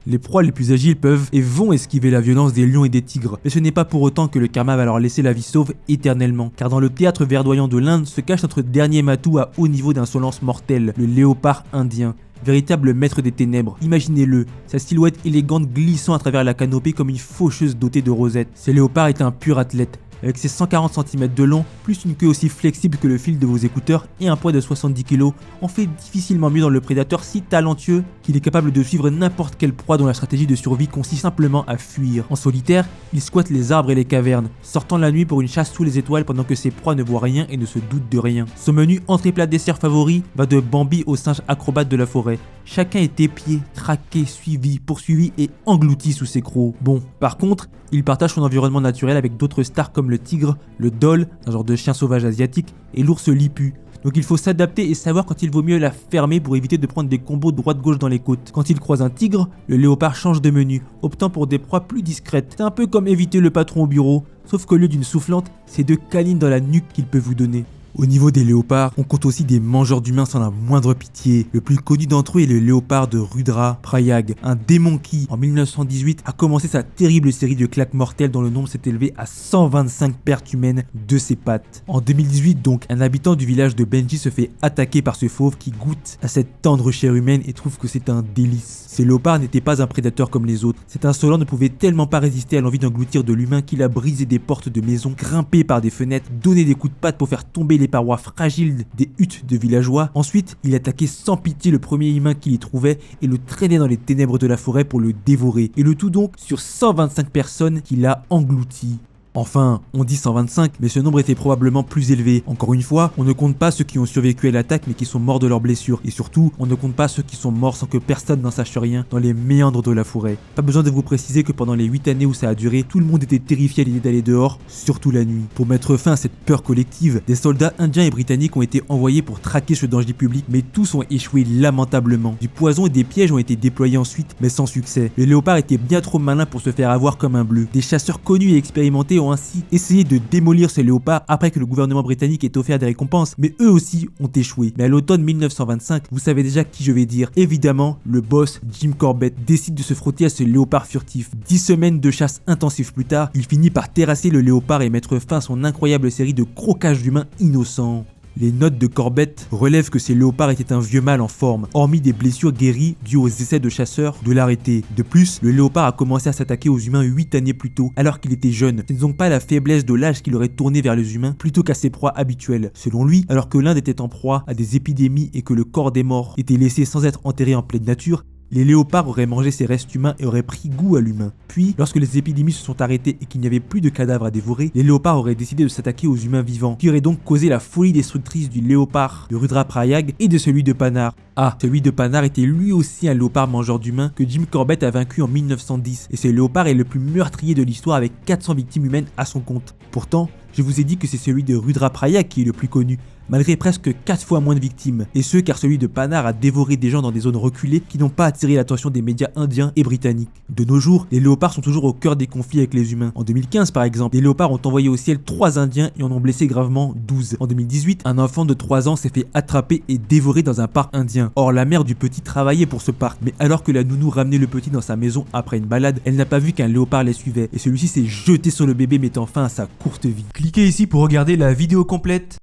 Les proies les plus agiles peuvent et vont esquiver la violence des lions et des tigres, mais ce n'est pas pour autant que le karma va leur laisser la vie sauve éternellement, car dans le théâtre verdoyant de l'Inde se cache notre dernier matou à haut niveau d'insolence mortelle, le léopard indien. Véritable maître des ténèbres, imaginez-le, sa silhouette élégante glissant à travers la canopée comme une faucheuse dotée de rosettes. Ce léopard est un pur athlète, avec ses 140 cm de long, plus une queue aussi flexible que le fil de vos écouteurs et un poids de 70 kg, on fait difficilement mieux dans le prédateur si talentueux qu'il est capable de suivre n'importe quelle proie dont la stratégie de survie consiste simplement à fuir. En solitaire, il squatte les arbres et les cavernes, sortant la nuit pour une chasse sous les étoiles pendant que ses proies ne voient rien et ne se doutent de rien. Son menu entrée plat dessert favori va de Bambi au singe acrobate de la forêt. Chacun est épié, traqué, suivi, poursuivi et englouti sous ses crocs. Bon, par contre, il partage son environnement naturel avec d'autres stars comme le tigre, le dhole, un genre de chien sauvage asiatique, et l'ours lipu. Donc il faut s'adapter et savoir quand il vaut mieux la fermer pour éviter de prendre des combos droite-gauche dans les côtes. Quand il croise un tigre, le léopard change de menu, optant pour des proies plus discrètes. C'est un peu comme éviter le patron au bureau, sauf qu'au lieu d'une soufflante, c'est deux câlins dans la nuque qu'il peut vous donner. Au niveau des léopards, on compte aussi des mangeurs d'humains sans la moindre pitié. Le plus connu d'entre eux est le léopard de Rudra Prayag, un démon qui, en 1918, a commencé sa terrible série de claques mortelles dont le nombre s'est élevé à 125 pertes humaines de ses pattes. En 2018 donc, un habitant du village de Benji se fait attaquer par ce fauve qui goûte à cette tendre chair humaine et trouve que c'est un délice. Ce léopard n'était pas un prédateur comme les autres. Cet insolent ne pouvait tellement pas résister à l'envie d'engloutir de l'humain qu'il a brisé des portes de maisons, grimpé par des fenêtres, donné des coups de patte pour faire tomber les parois fragiles des huttes de villageois. Ensuite, il attaquait sans pitié le premier humain qu'il y trouvait et le traînait dans les ténèbres de la forêt pour le dévorer. Et le tout donc sur 125 personnes qu'il a englouties. Enfin, on dit 125, mais ce nombre était probablement plus élevé. Encore une fois, on ne compte pas ceux qui ont survécu à l'attaque mais qui sont morts de leurs blessures. Et surtout, on ne compte pas ceux qui sont morts sans que personne n'en sache rien dans les méandres de la forêt. Pas besoin de vous préciser que pendant les 8 années où ça a duré, tout le monde était terrifié à l'idée d'aller dehors, surtout la nuit. Pour mettre fin à cette peur collective, des soldats indiens et britanniques ont été envoyés pour traquer ce danger public, mais tous ont échoué lamentablement. Du poison et des pièges ont été déployés ensuite, mais sans succès. Le léopard était bien trop malin pour se faire avoir comme un bleu. Des chasseurs connus et expérimentés ont ainsi essayé de démolir ce léopard après que le gouvernement britannique ait offert des récompenses, mais eux aussi ont échoué. Mais à l'automne 1925, vous savez déjà qui je vais dire. Évidemment, le boss Jim Corbett décide de se frotter à ce léopard furtif. 10 semaines de chasse intensive plus tard, il finit par terrasser le léopard et mettre fin à son incroyable série de croquages d'humains innocents. Les notes de Corbett relèvent que ces léopards étaient un vieux mâle en forme, hormis des blessures guéries dues aux essais de chasseurs de l'arrêter. De plus, le léopard a commencé à s'attaquer aux humains 8 années plus tôt, alors qu'il était jeune. Ce n'est donc pas la faiblesse de l'âge qui l'aurait tourné vers les humains plutôt qu'à ses proies habituelles. Selon lui, alors que l'Inde était en proie à des épidémies et que le corps des morts était laissé sans être enterré en pleine nature, les léopards auraient mangé ces restes humains et auraient pris goût à l'humain. Puis, lorsque les épidémies se sont arrêtées et qu'il n'y avait plus de cadavres à dévorer, les léopards auraient décidé de s'attaquer aux humains vivants, qui aurait donc causé la folie destructrice du léopard de Rudra Prayag et de celui de Panar. Ah, celui de Panar était lui aussi un léopard mangeur d'humains que Jim Corbett a vaincu en 1910, et ce léopard est le plus meurtrier de l'histoire avec 400 victimes humaines à son compte. Pourtant, je vous ai dit que c'est celui de Rudra Prayag qui est le plus connu, malgré presque 4 fois moins de victimes. Et ce car celui de Panar a dévoré des gens dans des zones reculées qui n'ont pas attiré l'attention des médias indiens et britanniques. De nos jours, les léopards sont toujours au cœur des conflits avec les humains. En 2015 par exemple, les léopards ont envoyé au ciel 3 indiens et en ont blessé gravement 12. En 2018, un enfant de 3 ans s'est fait attraper et dévorer dans un parc indien. Or la mère du petit travaillait pour ce parc, mais alors que la nounou ramenait le petit dans sa maison après une balade, elle n'a pas vu qu'un léopard les suivait et celui-ci s'est jeté sur le bébé mettant fin à sa courte vie. Cliquez ici pour regarder la vidéo complète.